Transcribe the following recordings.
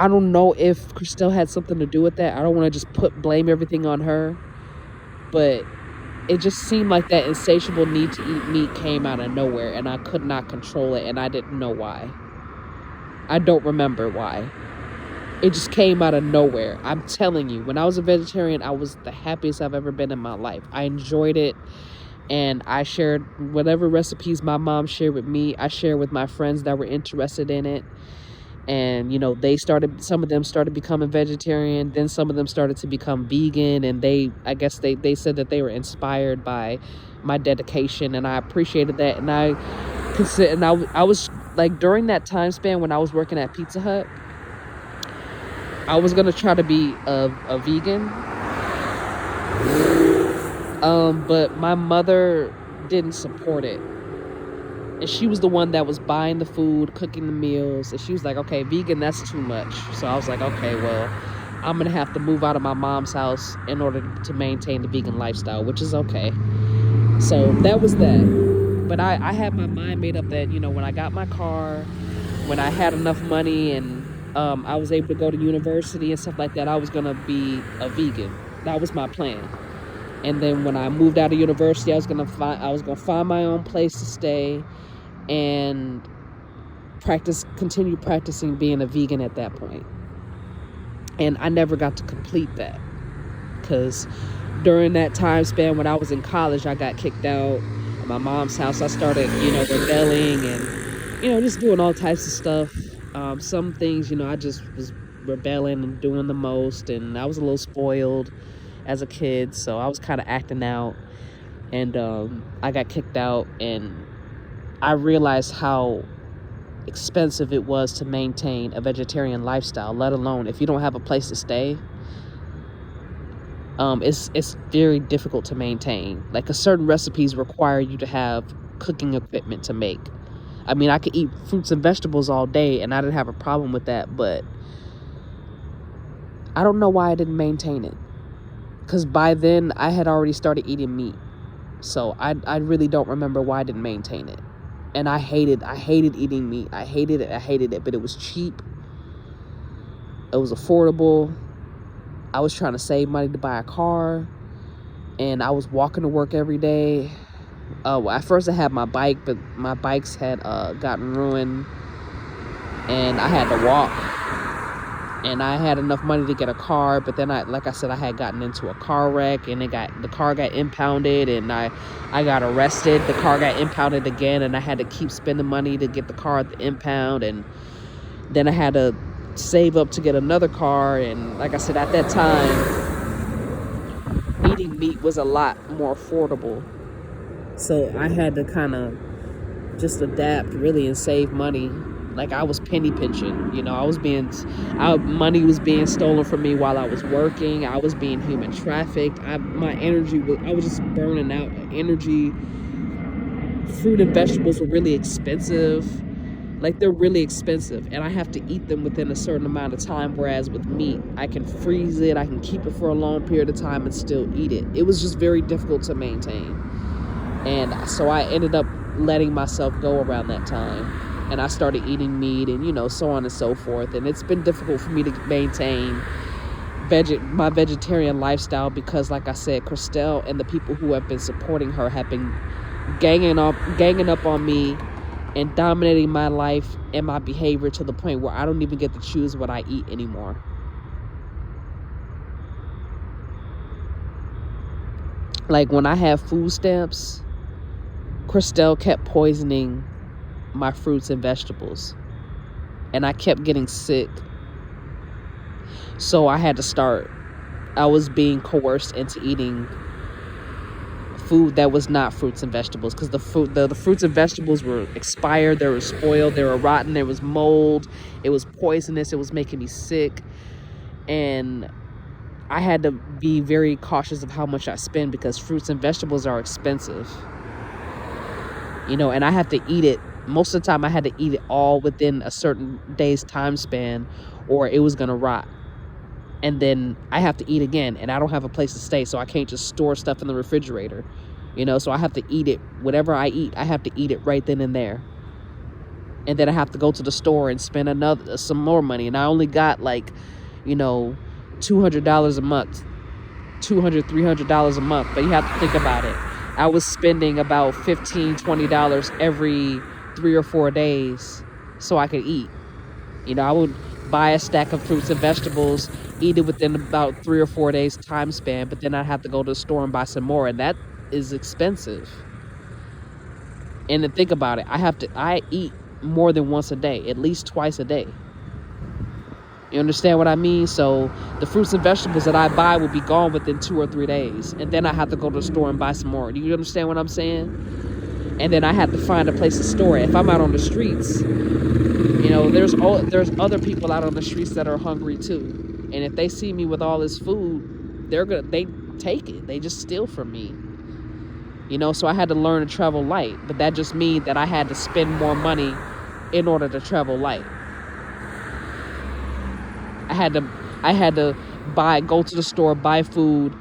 I don't know if Kristelle had something to do with that. I don't want to just blame everything on her, but it just seemed like that insatiable need to eat meat came out of nowhere, and I could not control it, and I didn't know why. I don't remember why. It just came out of nowhere. I'm telling you, when I was a vegetarian, I was the happiest I've ever been in my life. I enjoyed it, and I shared whatever recipes my mom shared with me. I shared with my friends that were interested in it. And, you know, some of them started becoming vegetarian, then some of them started to become vegan, and I guess they said that they were inspired by my dedication, and I appreciated that. And I was like, during that time span when I was working at Pizza Hut, I was gonna try to be a vegan, but my mother didn't support it. And she was the one that was buying the food, cooking the meals. And she was like, okay, vegan, that's too much. So I was like, okay, well, I'm going to have to move out of my mom's house in order to maintain the vegan lifestyle, which is okay. So that was that. But I had my mind made up that, you know, when I got my car, when I had enough money and I was able to go to university and stuff like that, I was going to be a vegan. That was my plan. And then when I moved out of university, I was going to find my own place to stay and continue practicing being a vegan at that point. And I never got to complete that, because during that time span when I was in college, I got kicked out of my mom's house. I started, you know, rebelling and, you know, just doing all types of stuff. Some things, you know, I just was rebelling and doing the most, and I was a little spoiled as a kid, so I was kind of acting out, and I got kicked out, and I realized how expensive it was to maintain a vegetarian lifestyle, let alone if you don't have a place to stay. It's very difficult to maintain. Like, certain recipes require you to have cooking equipment to make. I mean, I could eat fruits and vegetables all day and I didn't have a problem with that, but I don't know why I didn't maintain it, because by then I had already started eating meat. So I really don't remember why I didn't maintain it. And I hated eating meat. I hated it, but it was cheap. It was affordable. I was trying to save money to buy a car, and I was walking to work every day. Well, at first I had my bike, but my bikes had gotten ruined, and I had to walk. And I had enough money to get a car, but then like I said, I had gotten into a car wreck, and the car got impounded, and I got arrested. The car got impounded again, and I had to keep spending money to get the car at the impound, and then I had to save up to get another car. And like I said, at that time, eating meat was a lot more affordable, so I had to kind of just adapt really and save money. Like, I was penny pinching, you know, money was being stolen from me while I was working. I was being human trafficked. I was just burning out energy. Fruit and vegetables were really expensive. Like, they're really expensive, and I have to eat them within a certain amount of time. Whereas with meat, I can freeze it, I can keep it for a long period of time and still eat it. It was just very difficult to maintain. And so I ended up letting myself go around that time. And I started eating meat, and, you know, so on and so forth. And it's been difficult for me to maintain my vegetarian lifestyle because, like I said, Kristelle and the people who have been supporting her have been ganging up on me and dominating my life and my behavior to the point where I don't even get to choose what I eat anymore. Like, when I have food stamps, Kristelle kept poisoning my fruits and vegetables, and I kept getting sick. So I had to start. I was being coerced into eating food that was not fruits and vegetables, because the fruits and vegetables were expired, they were spoiled, they were rotten, there was mold, it was poisonous, it was making me sick. And I had to be very cautious of how much I spend, because fruits and vegetables are expensive, you know, and I have to eat it. Most of the time I had to eat it all within a certain day's time span, or it was gonna rot. And then I have to eat again, and I don't have a place to stay, so I can't just store stuff in the refrigerator, you know. So I have to eat it. Whatever I eat, I have to eat it right then and there. And then I have to go to the store and spend some more money. And I only got like, $200 a month, $300 a month. But you have to think about it. I was spending about $15, $20 every 3 or 4 days so I could eat. I would buy a stack of fruits and vegetables, eat it within about 3 or 4 days time span, but then I'd have to go to the store and buy some more, and that is expensive. And then think about it, I eat more than once a day, at least twice a day. You understand what I mean? So the fruits and vegetables that I buy will be gone within 2 or 3 days, and then I have to go to the store and buy some more. Do you understand what I'm saying? And then I have to find a place to store it. If I'm out on the streets, there's other people out on the streets that are hungry too, and if they see me with all this food, they take it. They just steal from me. So I had to learn to travel light, but that just means that I had to spend more money in order to travel light. I had to go to the store, buy food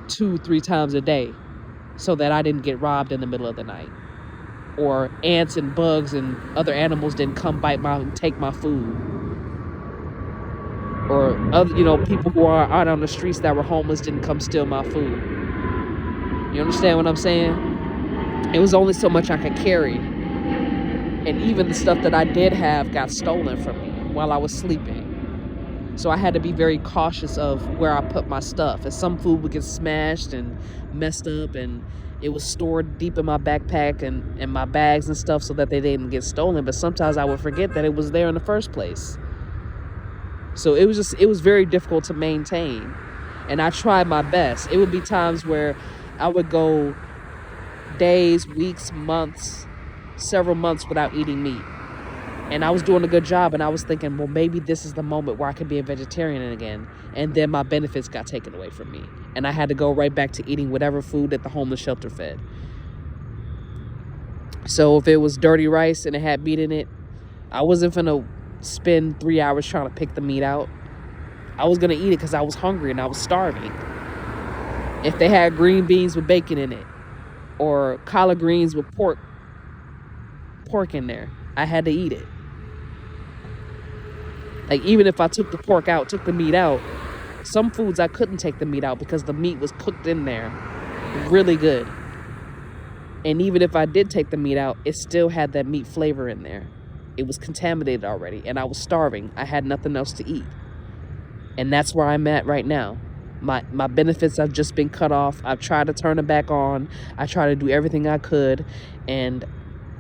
2-3 times a day so that I didn't get robbed in the middle of the night, or ants and bugs and other animals didn't come take my food, or other people who are out on the streets that were homeless didn't come steal my food. You understand what I'm saying? It was only so much I could carry, and even the stuff that I did have got stolen from me while I was sleeping. So I had to be very cautious of where I put my stuff, and some food would get smashed and messed up, and it was stored deep in my backpack and my bags and stuff so that they didn't get stolen. But sometimes I would forget that it was there in the first place. So it was very difficult to maintain, and I tried my best. It would be times where I would go days, weeks, months, several months without eating meat. And I was doing a good job, and I was thinking, well, maybe this is the moment where I could be a vegetarian again. And then my benefits got taken away from me, and I had to go right back to eating whatever food that the homeless shelter fed. So if it was dirty rice and it had meat in it, I wasn't gonna spend 3 hours trying to pick the meat out. I was gonna eat it because I was hungry and I was starving. If they had green beans with bacon in it, or collard greens with pork in there, I had to eat it. Like, even if I took the meat out, some foods I couldn't take the meat out because the meat was cooked in there really good. And even if I did take the meat out, it still had that meat flavor in there. It was contaminated already, and I was starving. I had nothing else to eat. And that's where I'm at right now. My benefits have just been cut off. I've tried to turn it back on. I tried to do everything I could, and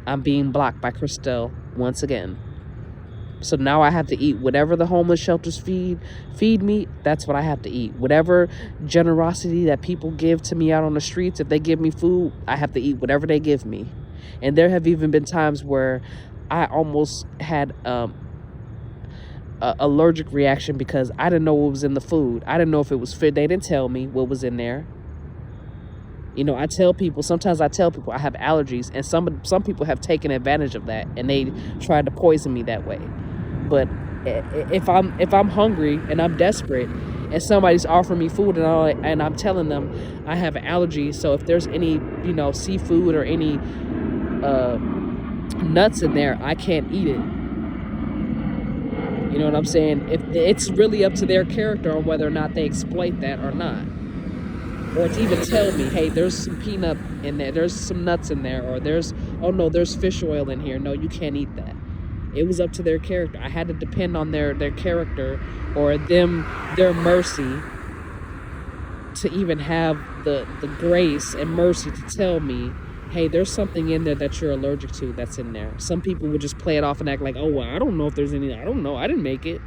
I'm being blocked by Kristelle once again. So now I have to eat whatever the homeless shelters feed me. That's what I have to eat. Whatever generosity that people give to me out on the streets, if they give me food, I have to eat whatever they give me. And there have even been times where I almost had a allergic reaction because I didn't know what was in the food. I didn't know if it was fit. They didn't tell me what was in there. Sometimes I tell people I have allergies, and some people have taken advantage of that, and they tried to poison me that way. But if I'm hungry and I'm desperate, and somebody's offering me food, and I'm telling them I have an allergy, so if there's any seafood or any nuts in there, I can't eat it. You know what I'm saying? It's really up to their character on whether or not they exploit that or not. Or to even tell me, hey, there's some peanut in there, there's some nuts in there, or there's fish oil in here. No, you can't eat that. It was up to their character. I had to depend on their character or their mercy to even have the grace and mercy to tell me, hey, there's something in there that you're allergic to that's in there. Some people would just play it off and act like, oh, well, I don't know if there's any, I don't know, I didn't make it.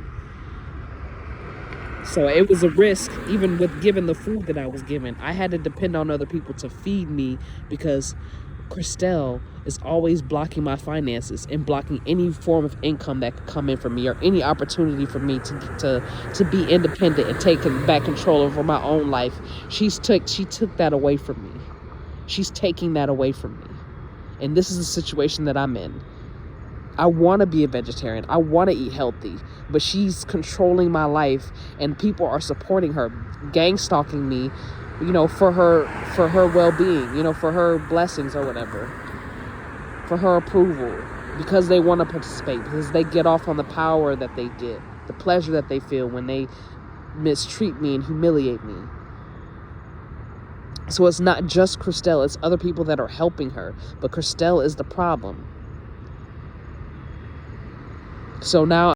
So it was a risk, even with giving the food that I was given. I had to depend on other people to feed me because Kristelle is always blocking my finances and blocking any form of income that could come in for me, or any opportunity for me to be independent and take back control over my own life. She took that away from me. She's taking that away from me. And this is the situation that I'm in. I want to be a vegetarian. I want to eat healthy, but she's controlling my life, and people are supporting her, gang stalking me, for her well-being, for her blessings or whatever, for her approval. because they want to participate, because they get off on the power that they get, the pleasure that they feel when they mistreat me and humiliate me. So it's not just Kristelle, it's other people that are helping her, but Kristelle is the problem. So now